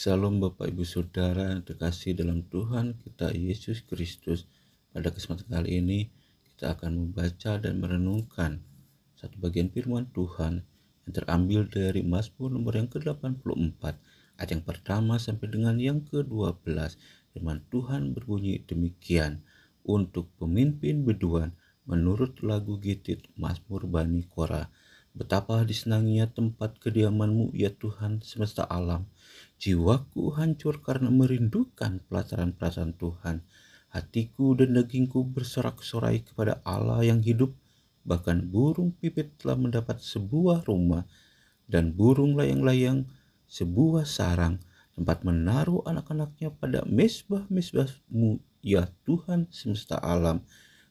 Salam Bapak Ibu Saudara yang terkasih dalam Tuhan kita Yesus Kristus. Pada kesempatan kali ini kita akan membaca dan merenungkan satu bagian firman Tuhan yang terambil dari Mazmur nomor yang ke-84 ayat yang pertama sampai dengan yang ke-12. Firman Tuhan berbunyi demikian, untuk pemimpin biduan menurut lagu Gitit Mazmur Bani Korah. Betapa disenanginya tempat kediaman-Mu ya Tuhan semesta alam. Jiwaku hancur karena merindukan pelataran-pelataran Tuhan. Hatiku dan dagingku bersorak-sorai kepada Allah yang hidup. Bahkan burung pipit telah mendapat sebuah rumah, dan burung layang-layang sebuah sarang, tempat menaruh anak-anaknya pada mezbah-mezbah-Mu, ya Tuhan semesta alam.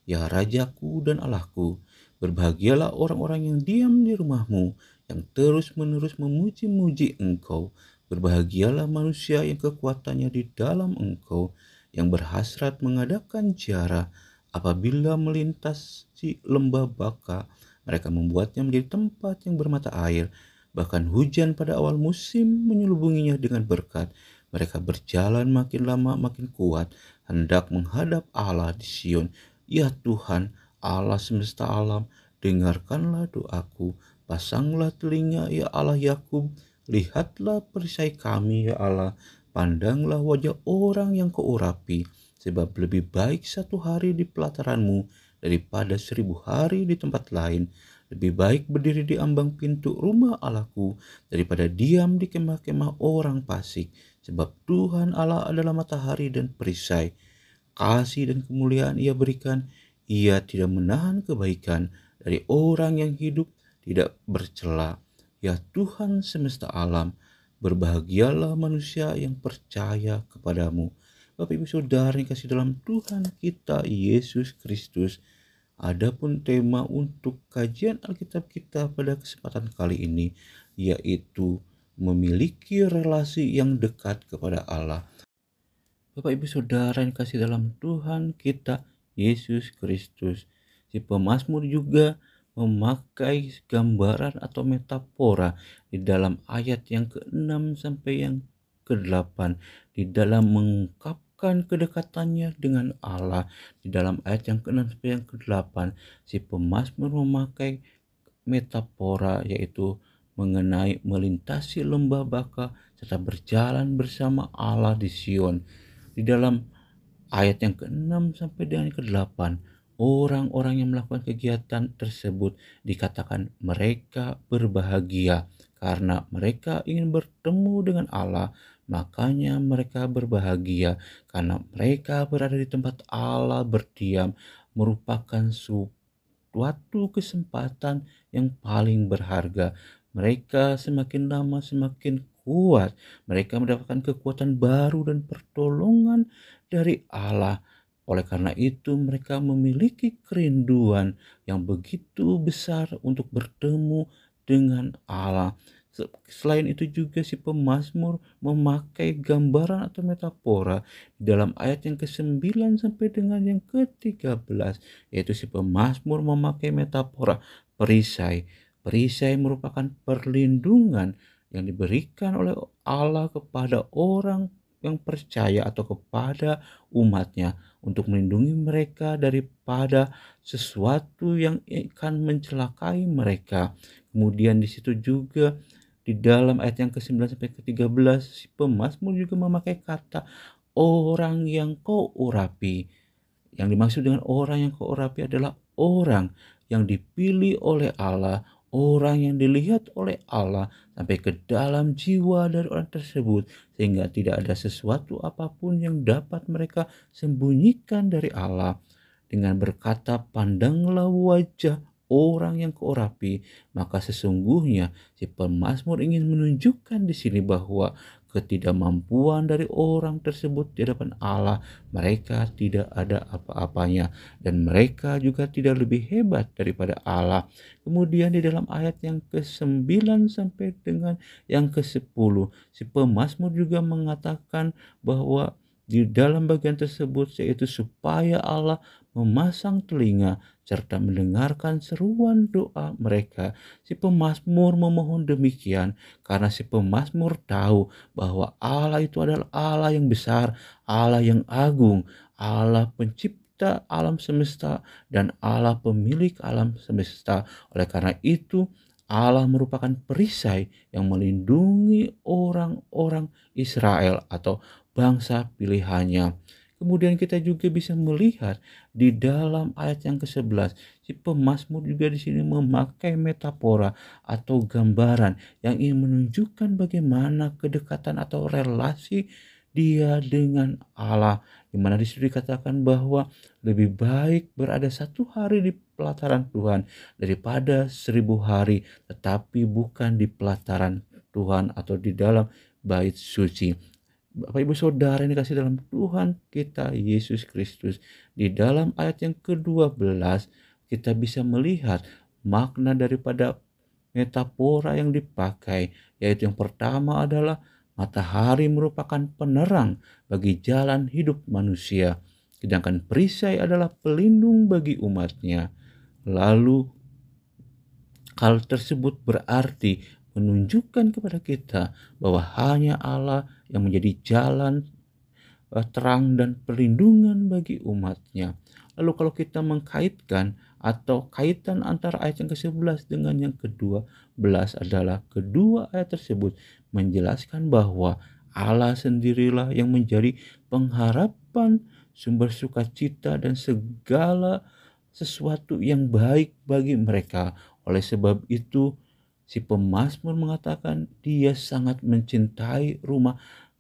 Ya Rajaku dan Allahku, berbahagialah orang-orang yang diam di rumah-Mu, yang terus-menerus memuji-muji Engkau. Berbahagialah manusia yang kekuatannya di dalam Engkau, yang berhasrat mengadakan ziarah. Apabila melintasi lembah Baka, mereka membuatnya menjadi tempat yang bermata air. Bahkan hujan pada awal musim menyelubunginya dengan berkat. Mereka berjalan makin lama makin kuat, hendak menghadap Allah di Sion. Ya Tuhan, Allah semesta alam, dengarkanlah doaku. Pasanglah telinga ya Allah Yakub. Lihatlah perisai kami ya Allah. Pandanglah wajah orang yang Kau urapi. Sebab lebih baik satu hari di pelataran-Mu daripada 1000 hari di tempat lain. Lebih baik berdiri di ambang pintu rumah Allahku daripada diam di kemah-kemah orang fasik. Sebab Tuhan Allah adalah matahari dan perisai. Kasih dan kemuliaan Ia berikan. Ia tidak menahan kebaikan dari orang yang hidup tidak bercela. Ya Tuhan semesta alam, berbahagialah manusia yang percaya kepadamu. Bapak Ibu Saudara yang kasih dalam Tuhan kita Yesus Kristus, adapun tema untuk kajian Alkitab kita pada kesempatan kali ini, yaitu memiliki relasi yang dekat kepada Allah. Bapak Ibu Saudara yang kasih dalam Tuhan kita Yesus Kristus, si pemazmur juga memakai gambaran atau metafora di dalam ayat yang ke-6 sampai yang ke-8 di dalam mengungkapkan kedekatannya dengan Allah. Di dalam ayat yang ke-6 sampai yang ke-8, si pemazmur memakai metafora yaitu mengenai melintasi lembah Baka serta berjalan bersama Allah di Sion. Di dalam ayat yang ke-6 sampai dengan ke-8, orang-orang yang melakukan kegiatan tersebut dikatakan mereka berbahagia karena mereka ingin bertemu dengan Allah. Makanya mereka berbahagia karena mereka berada di tempat Allah berdiam, merupakan suatu kesempatan yang paling berharga. Mereka semakin lama semakin kuat. Mereka mendapatkan kekuatan baru dan pertolongan dari Allah. Oleh karena itu mereka memiliki kerinduan yang begitu besar untuk bertemu dengan Allah. Selain itu juga si pemazmur memakai gambaran atau metafora dalam ayat yang ke-9 sampai dengan yang ke-13, yaitu si pemazmur memakai metafora perisai. Perisai merupakan perlindungan yang diberikan oleh Allah kepada orang yang percaya atau kepada umatnya untuk melindungi mereka daripada sesuatu yang akan mencelakai mereka. Kemudian di situ juga di dalam ayat yang ke-9 sampai ke-13, si pemazmur juga memakai kata orang yang Kau urapi. Yang dimaksud dengan orang yang Kau urapi adalah orang yang dipilih oleh Allah, orang yang dilihat oleh Allah sampai ke dalam jiwa dari orang tersebut, sehingga tidak ada sesuatu apapun yang dapat mereka sembunyikan dari Allah. Dengan berkata, pandanglah wajah orang yang Kau urapi, maka sesungguhnya si pemazmur ingin menunjukkan di sini bahwa ketidakmampuan dari orang tersebut di hadapan Allah, mereka tidak ada apa-apanya dan mereka juga tidak lebih hebat daripada Allah. Kemudian di dalam ayat yang ke-9 sampai dengan yang ke-10, si pemazmur juga mengatakan bahwa di dalam bagian tersebut, yaitu supaya Allah memasang telinga serta mendengarkan seruan doa mereka. Si pemazmur memohon demikian karena si pemazmur tahu bahwa Allah itu adalah Allah yang besar, Allah yang agung, Allah pencipta alam semesta dan Allah pemilik alam semesta. Oleh karena itu, Allah merupakan perisai yang melindungi orang-orang Israel atau bangsa pilihannya. Kemudian kita juga bisa melihat di dalam ayat yang ke-11, si pemazmur juga di sini memakai metafora atau gambaran yang ingin menunjukkan bagaimana kedekatan atau relasi dia dengan Allah, di mana di situ dikatakan bahwa lebih baik berada 1 hari di pelataran Tuhan daripada 1000 hari, tetapi bukan di pelataran Tuhan atau di dalam bait suci. Bapak Ibu Saudara yang dikasih dalam Tuhan kita Yesus Kristus, di dalam ayat yang ke-12 kita bisa melihat makna daripada metafora yang dipakai, yaitu yang pertama adalah matahari merupakan penerang bagi jalan hidup manusia, sedangkan perisai adalah pelindung bagi umatnya. Lalu hal tersebut berarti menunjukkan kepada kita bahwa hanya Allah yang menjadi jalan terang dan perlindungan bagi umatnya. Lalu kalau kita mengkaitkan atau kaitan antara ayat yang ke-11 dengan yang ke-12 adalah kedua ayat tersebut menjelaskan bahwa Allah sendirilah yang menjadi pengharapan, sumber sukacita dan segala sesuatu yang baik bagi mereka. Oleh sebab itu, si pemazmur mengatakan dia sangat mencintai rumah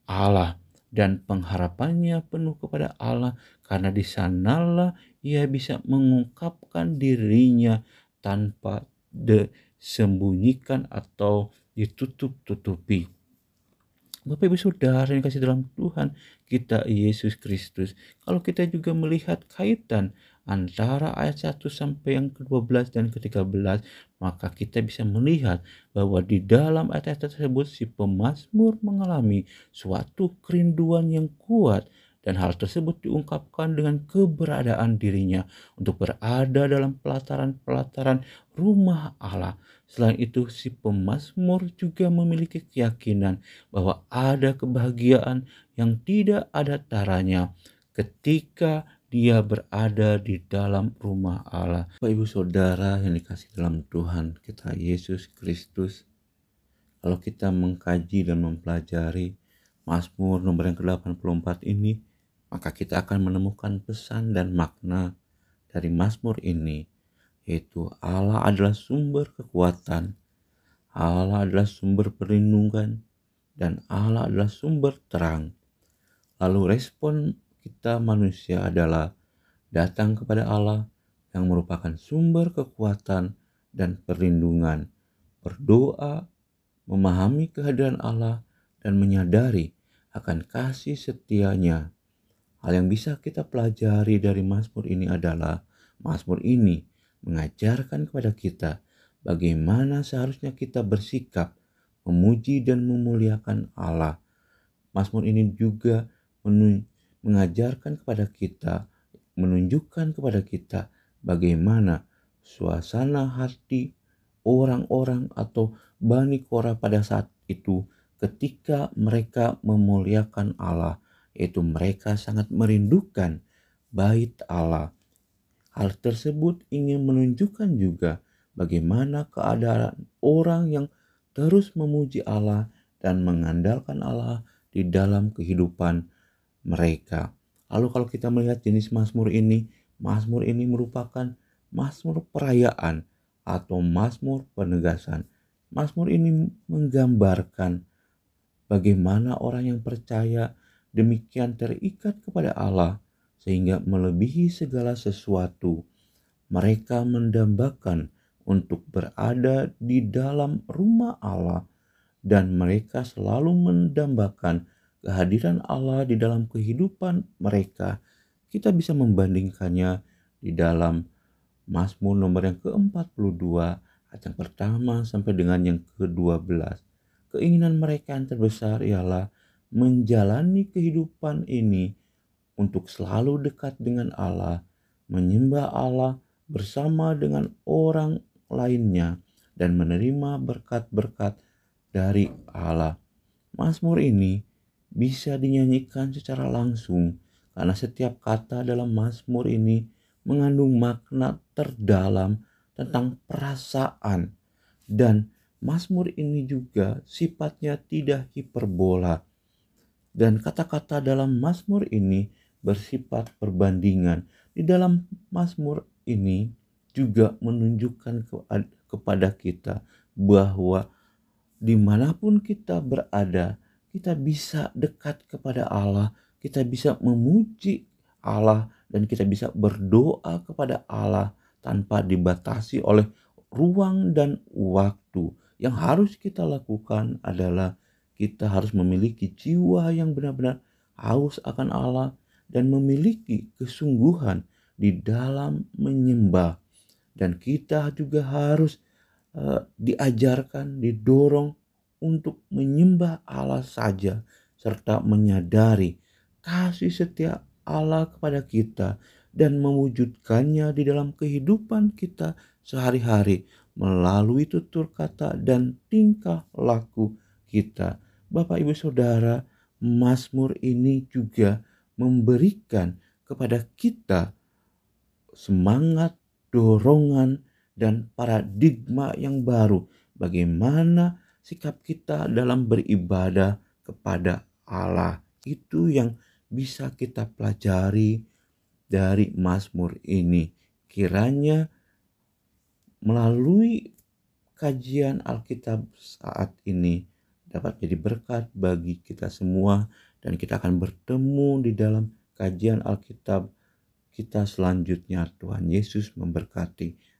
Allah dan pengharapannya penuh kepada Allah karena di sanalah ia bisa mengungkapkan dirinya tanpa disembunyikan atau ditutup-tutupi. Bapak Ibu Saudara yang kasih dalam Tuhan kita Yesus Kristus, kalau kita juga melihat kaitan antara ayat 1 sampai yang ke-12 dan ke-13, maka kita bisa melihat bahwa di dalam ayat-ayat tersebut si pemazmur mengalami suatu kerinduan yang kuat, dan hal tersebut diungkapkan dengan keberadaan dirinya untuk berada dalam pelataran-pelataran rumah Allah. Selain itu, si pemazmur juga memiliki keyakinan bahwa ada kebahagiaan yang tidak ada taranya ketika dia berada di dalam rumah Allah. Bapak Ibu Saudara yang dikasih dalam Tuhan kita Yesus Kristus, kalau kita mengkaji dan mempelajari Mazmur nomor yang ke-84 ini, maka kita akan menemukan pesan dan makna dari Mazmur ini, yaitu Allah adalah sumber kekuatan, Allah adalah sumber perlindungan, dan Allah adalah sumber terang. Lalu respon kita manusia adalah datang kepada Allah yang merupakan sumber kekuatan dan perlindungan, berdoa, memahami kehadiran Allah, dan menyadari akan kasih setianya. Hal yang bisa kita pelajari dari Mazmur ini adalah Mazmur ini mengajarkan kepada kita bagaimana seharusnya kita bersikap, memuji dan memuliakan Allah. Mazmur ini juga mengajarkan kepada kita, menunjukkan kepada kita bagaimana suasana hati orang-orang atau Bani Korah pada saat itu ketika mereka memuliakan Allah, yaitu mereka sangat merindukan bait Allah. Hal tersebut ingin menunjukkan juga bagaimana keadaan orang yang terus memuji Allah dan mengandalkan Allah di dalam kehidupan mereka. Lalu kalau kita melihat jenis Mazmur ini merupakan Mazmur perayaan atau Mazmur penegasan. Mazmur ini menggambarkan bagaimana orang yang percaya demikian terikat kepada Allah sehingga melebihi segala sesuatu. Mereka mendambakan untuk berada di dalam rumah Allah, dan mereka selalu mendambakan kehadiran Allah di dalam kehidupan mereka. Kita bisa membandingkannya di dalam Mazmur nomor yang ke-42 ayat yang pertama sampai dengan yang ke-12. Keinginan mereka yang terbesar ialah menjalani kehidupan ini untuk selalu dekat dengan Allah, menyembah Allah bersama dengan orang lainnya, dan menerima berkat-berkat dari Allah. Mazmur ini bisa dinyanyikan secara langsung karena setiap kata dalam Mazmur ini mengandung makna terdalam tentang perasaan, dan Mazmur ini juga sifatnya tidak hiperbola, dan kata-kata dalam Mazmur ini bersifat perbandingan. Di dalam Mazmur ini juga menunjukkan kepada kita bahwa dimanapun kita berada, kita bisa dekat kepada Allah, kita bisa memuji Allah, dan kita bisa berdoa kepada Allah tanpa dibatasi oleh ruang dan waktu. Yang harus kita lakukan adalah kita harus memiliki jiwa yang benar-benar haus akan Allah dan memiliki kesungguhan di dalam menyembah. Dan kita juga harus diajarkan, didorong untuk menyembah Allah saja, serta menyadari kasih setia Allah kepada kita dan mewujudkannya di dalam kehidupan kita sehari-hari melalui tutur kata dan tingkah laku kita. Bapak, Ibu, Saudara, Mazmur ini juga memberikan kepada kita semangat, dorongan, dan paradigma yang baru bagaimana sikap kita dalam beribadah kepada Allah. Itu yang bisa kita pelajari dari Mazmur ini. Kiranya melalui kajian Alkitab saat ini dapat jadi berkat bagi kita semua, dan kita akan bertemu di dalam kajian Alkitab kita selanjutnya. Tuhan Yesus memberkati.